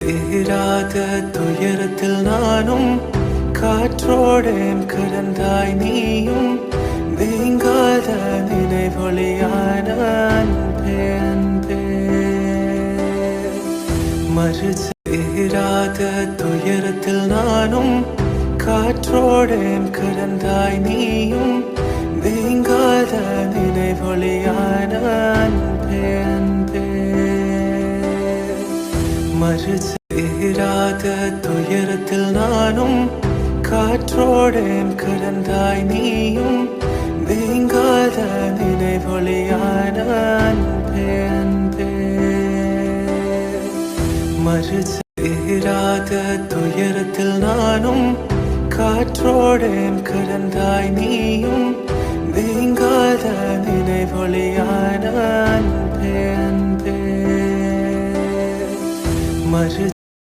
தீராத துயரத்தில் நானும் காற்றோடேன் கடந்தாய் நீயும் நீங்காத நினைவொளியான அன்பே அன்பே தீராத துயரத்தில் நானும் காற்றோடேன் கடந்தாய் நீயும் நீங்காத நினைவொளியான அன்பே அன்பே தீராத துயரத்தில் நானும் காற்றோடேன் கடந்தாய் நீயும் நீங்காத நினைவொளியான அன்பே அன்பே தீராத துயரத்தில் நானும் காற்றோடேன் கடந்தாய் நீயும் நீங்காத நினைவொளியான அன்பே அன்பே